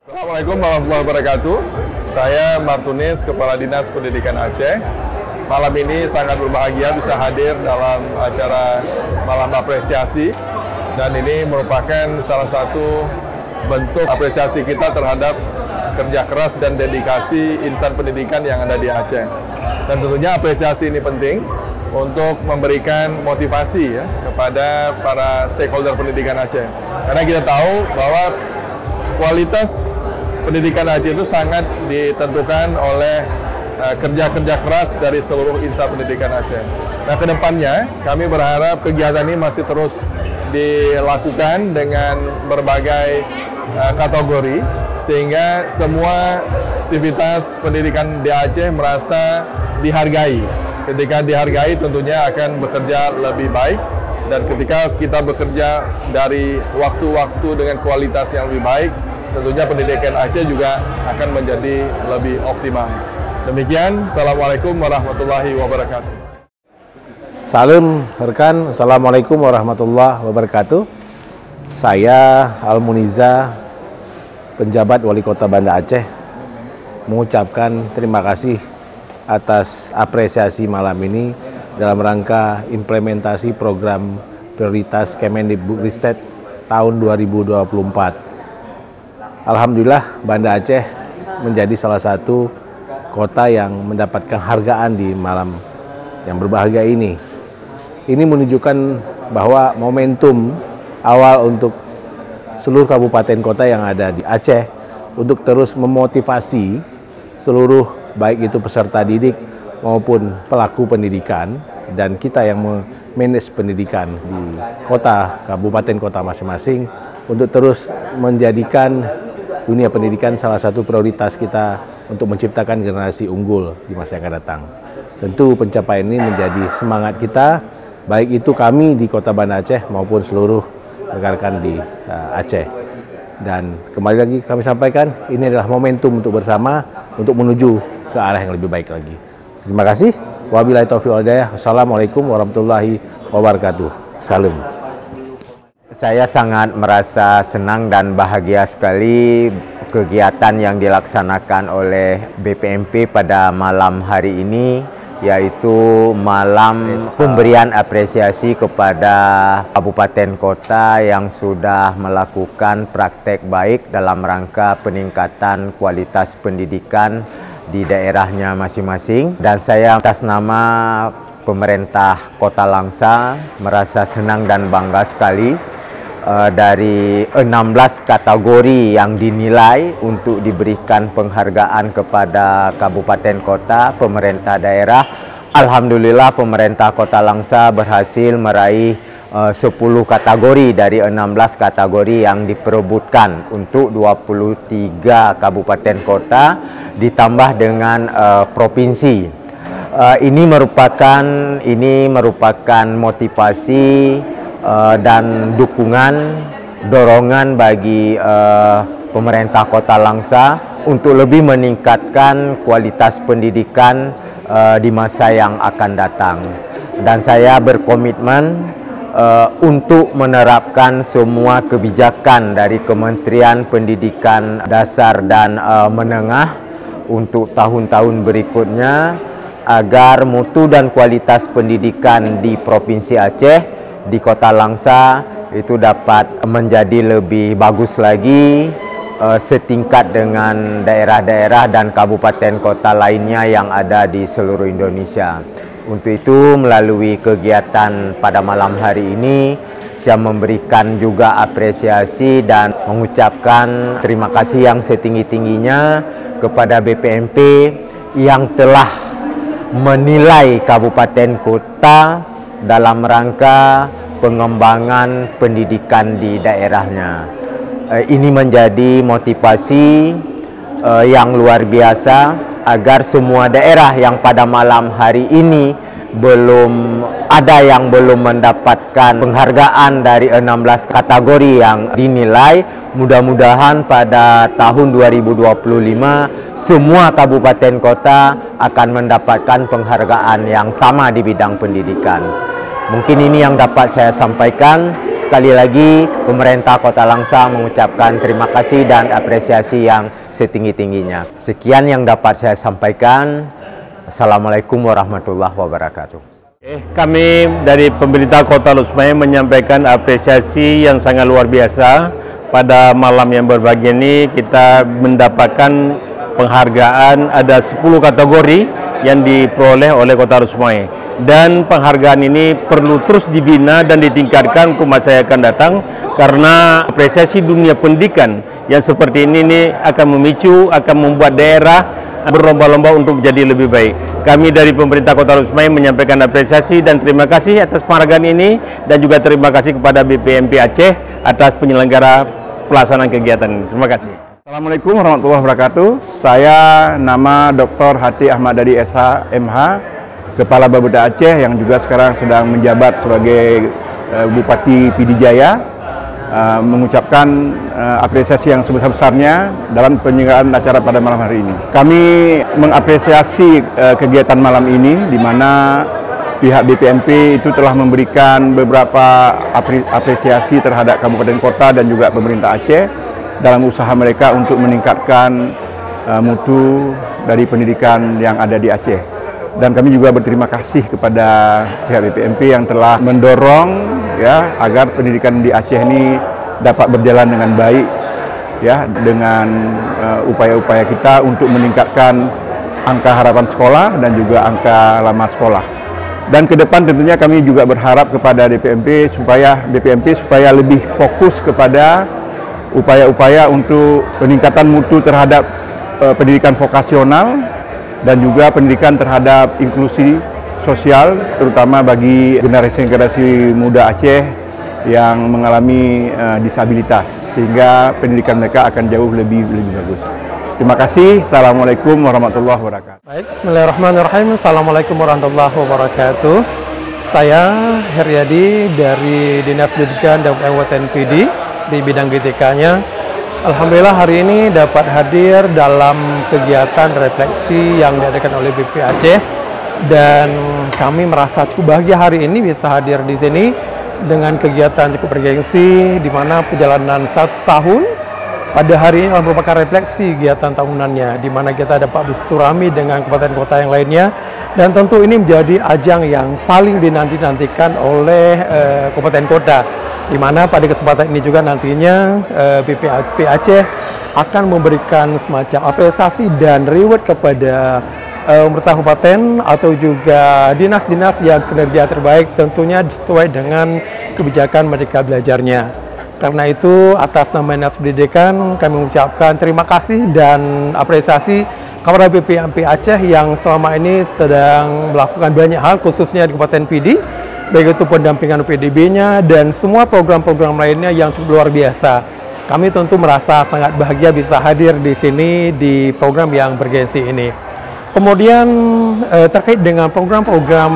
Assalamualaikum warahmatullahi wabarakatuh. Saya Martunis, Kepala Dinas Pendidikan Aceh. Malam ini sangat berbahagia bisa hadir dalam acara Malam Apresiasi. Dan ini merupakan salah satu bentuk apresiasi kita terhadap kerja keras dan dedikasi insan pendidikan yang ada di Aceh. Dan tentunya apresiasi ini penting untuk memberikan motivasi ya, kepada para stakeholder pendidikan Aceh. Karena kita tahu bahwa kualitas pendidikan Aceh itu sangat ditentukan oleh kerja-kerja keras dari seluruh insan pendidikan Aceh. Nah, kedepannya kami berharap kegiatan ini masih terus dilakukan dengan berbagai kategori, sehingga semua sivitas pendidikan di Aceh merasa dihargai. Ketika dihargai tentunya akan bekerja lebih baik, dan ketika kita bekerja dari waktu-waktu dengan kualitas yang lebih baik, tentunya pendidikan Aceh juga akan menjadi lebih optimal. Demikian, Assalamualaikum warahmatullahi wabarakatuh. Salam rekan, Assalamualaikum warahmatullahi wabarakatuh. Saya Al-Muniza, penjabat Wali Kota Banda Aceh, mengucapkan terima kasih atas apresiasi malam ini dalam rangka implementasi program prioritas Kemendikbudristek tahun 2024. Alhamdulillah, Banda Aceh menjadi salah satu kota yang mendapatkan hargaan di malam yang berbahagia ini. Ini menunjukkan bahwa momentum awal untuk seluruh kabupaten kota yang ada di Aceh untuk terus memotivasi seluruh baik itu peserta didik maupun pelaku pendidikan dan kita yang memanage pendidikan di kota, kabupaten kota masing-masing untuk terus menjadikan dunia pendidikan salah satu prioritas kita untuk menciptakan generasi unggul di masa yang akan datang. Tentu pencapaian ini menjadi semangat kita, baik itu kami di Kota Banda Aceh maupun seluruh rekan-rekan di Aceh. Dan kembali lagi kami sampaikan, ini adalah momentum untuk bersama untuk menuju ke arah yang lebih baik lagi. Terima kasih. Wabillahi taufiq wal hidayah. Wassalamualaikum warahmatullahi wabarakatuh. Salam. Saya sangat merasa senang dan bahagia sekali kegiatan yang dilaksanakan oleh BPMP pada malam hari ini, yaitu malam pemberian apresiasi kepada kabupaten kota yang sudah melakukan praktek baik dalam rangka peningkatan kualitas pendidikan di daerahnya masing-masing. Dan saya atas nama pemerintah Kota Langsa merasa senang dan bangga sekali dari 16 kategori yang dinilai untuk diberikan penghargaan kepada kabupaten kota, pemerintah daerah. Alhamdulillah, pemerintah Kota Langsa berhasil meraih 10 kategori dari 16 kategori yang diperebutkan untuk 23 kabupaten kota ditambah dengan provinsi. Ini merupakan motivasi dan dukungan, dorongan bagi pemerintah Kota Langsa untuk lebih meningkatkan kualitas pendidikan di masa yang akan datang. Dan saya berkomitmen untuk menerapkan semua kebijakan dari Kementerian Pendidikan Dasar dan Menengah untuk tahun-tahun berikutnya agar mutu dan kualitas pendidikan di Provinsi Aceh, di Kota Langsa itu dapat menjadi lebih bagus lagi setingkat dengan daerah-daerah dan kabupaten kota lainnya yang ada di seluruh Indonesia. Untuk itu, melalui kegiatan pada malam hari ini, saya memberikan juga apresiasi dan mengucapkan terima kasih yang setinggi-tingginya kepada BPMP yang telah menilai kabupaten kota dalam rangka pengembangan pendidikan di daerahnya. Ini menjadi motivasi yang luar biasa agar semua daerah yang pada malam hari ini belum mendapatkan penghargaan dari 16 kategori yang dinilai, mudah-mudahan pada tahun 2025 semua kabupaten kota akan mendapatkan penghargaan yang sama di bidang pendidikan. Mungkin ini yang dapat saya sampaikan. Sekali lagi, pemerintah Kota Langsa mengucapkan terima kasih dan apresiasi yang setinggi-tingginya. Sekian yang dapat saya sampaikan. Assalamualaikum warahmatullahi wabarakatuh. Kami dari pemerintah Kota Lusmai menyampaikan apresiasi yang sangat luar biasa. Pada malam yang berbahagia ini kita mendapatkan penghargaan, ada 10 kategori yang diperoleh oleh Kota Lusmai. Dan penghargaan ini perlu terus dibina dan ditingkatkan ke masa yang akan datang, karena apresiasi dunia pendidikan yang seperti ini akan memicu, akan membuat daerah berlomba-lomba untuk menjadi lebih baik. Kami dari pemerintah Kota Lusmai menyampaikan apresiasi dan terima kasih atas penghargaan ini, dan juga terima kasih kepada BPMP Aceh atas penyelenggara pelaksanaan kegiatan ini. Terima kasih. Assalamualaikum warahmatullahi wabarakatuh. Saya nama Dr. Hati Ahmad Dadi SH MH, Kepala Bapeda Aceh yang juga sekarang sedang menjabat sebagai Bupati Pidijaya, mengucapkan apresiasi yang sebesar-besarnya dalam penyelenggaraan acara pada malam hari ini. Kami mengapresiasi kegiatan malam ini, di mana pihak BPMP itu telah memberikan beberapa apresiasi terhadap kabupaten kota dan juga pemerintah Aceh dalam usaha mereka untuk meningkatkan mutu dari pendidikan yang ada di Aceh. Dan kami juga berterima kasih kepada pihak BPMP yang telah mendorong ya agar pendidikan di Aceh ini dapat berjalan dengan baik ya, dengan upaya-upaya kita untuk meningkatkan angka harapan sekolah dan juga angka lama sekolah. Dan ke depan tentunya kami juga berharap kepada BPMP supaya lebih fokus kepada upaya-upaya untuk peningkatan mutu terhadap pendidikan vokasional dan juga pendidikan terhadap inklusi sosial, terutama bagi generasi muda Aceh yang mengalami disabilitas, sehingga pendidikan mereka akan jauh lebih bagus. Terima kasih. Assalamualaikum warahmatullahi wabarakatuh. Baik, bismillahirrahmanirrahim. Assalamualaikum warahmatullahi wabarakatuh. Saya Heryadi dari Dinas Pendidikan dan Kabupaten PD di bidang GTK-nya. Alhamdulillah hari ini dapat hadir dalam kegiatan refleksi yang diadakan oleh BP Aceh, dan kami merasa cukup bahagia hari ini bisa hadir di sini dengan kegiatan cukup bergengsi, di mana perjalanan 1 tahun pada hari ini merupakan refleksi kegiatan tahunannya, di mana kita dapat bersilaturahmi dengan kabupaten kota yang lainnya, dan tentu ini menjadi ajang yang paling dinanti-nantikan oleh kabupaten kota, di mana pada kesempatan ini juga nantinya BPMP Aceh akan memberikan semacam apresiasi dan reward kepada pemerintah kabupaten atau juga dinas-dinas yang kinerja terbaik, tentunya sesuai dengan kebijakan Merdeka Belajarnya. Karena itu atas nama Dinas Pendidikan kami mengucapkan terima kasih dan apresiasi kepada BPMP Aceh yang selama ini sedang melakukan banyak hal, khususnya di Kabupaten PD, baik itu pendampingan PDB-nya dan semua program-program lainnya yang cukup luar biasa. Kami tentu merasa sangat bahagia bisa hadir di sini di program yang bergengsi ini. Kemudian terkait dengan program-program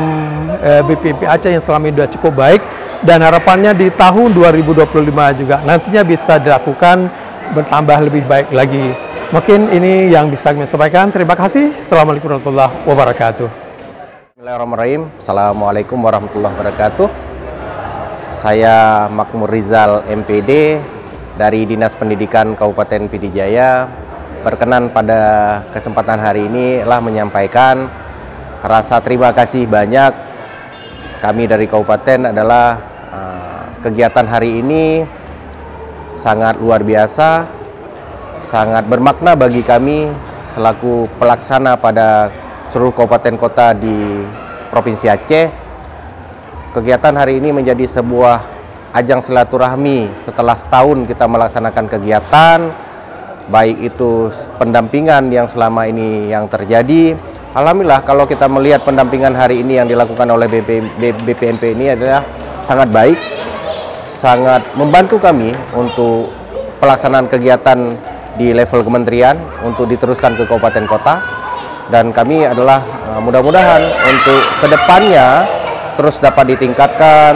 BPMP Aceh yang selama ini sudah cukup baik, dan harapannya di tahun 2025 juga nantinya bisa dilakukan bertambah lebih baik lagi. Mungkin ini yang bisa kami sampaikan. Terima kasih. Assalamualaikum warahmatullahi wabarakatuh. Bismillahirrahmanirrahim. Assalamualaikum warahmatullahi wabarakatuh. Saya Makmur Rizal MPD dari Dinas Pendidikan Kabupaten Pidijaya. Berkenan pada kesempatan hari ini telah menyampaikan rasa terima kasih banyak kami dari Kabupaten adalah kegiatan hari ini sangat luar biasa, sangat bermakna bagi kami selaku pelaksana pada seluruh kabupaten kota di Provinsi Aceh. Kegiatan hari ini menjadi sebuah ajang silaturahmi setelah setahun kita melaksanakan kegiatan, baik itu pendampingan yang selama ini yang terjadi. Alhamdulillah kalau kita melihat pendampingan hari ini yang dilakukan oleh BPMP ini adalah sangat baik, sangat membantu kami untuk pelaksanaan kegiatan di level kementerian untuk diteruskan ke kabupaten kota. Dan kami adalah mudah-mudahan untuk kedepannya terus dapat ditingkatkan,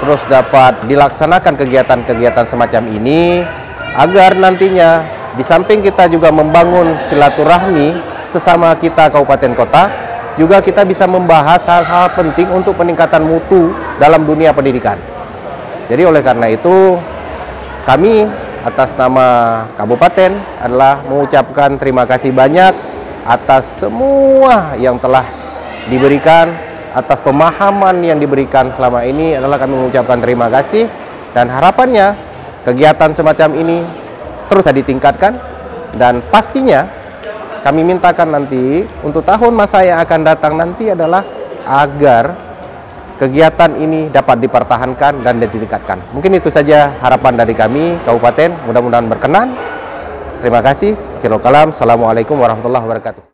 terus dapat dilaksanakan kegiatan-kegiatan semacam ini, agar nantinya di samping kita juga membangun silaturahmi sesama kita kabupaten kota, juga kita bisa membahas hal-hal penting untuk peningkatan mutu dalam dunia pendidikan. Jadi oleh karena itu, kami atas nama Kabupaten adalah mengucapkan terima kasih banyak atas semua yang telah diberikan, atas pemahaman yang diberikan selama ini adalah kami mengucapkan terima kasih, dan harapannya kegiatan semacam ini terus ditingkatkan, dan pastinya kami mintakan nanti untuk tahun masa yang akan datang nanti adalah agar kegiatan ini dapat dipertahankan dan ditingkatkan. Mungkin itu saja harapan dari kami Kabupaten, mudah-mudahan berkenan. Terima kasih. Assalamualaikum warahmatullahi wabarakatuh.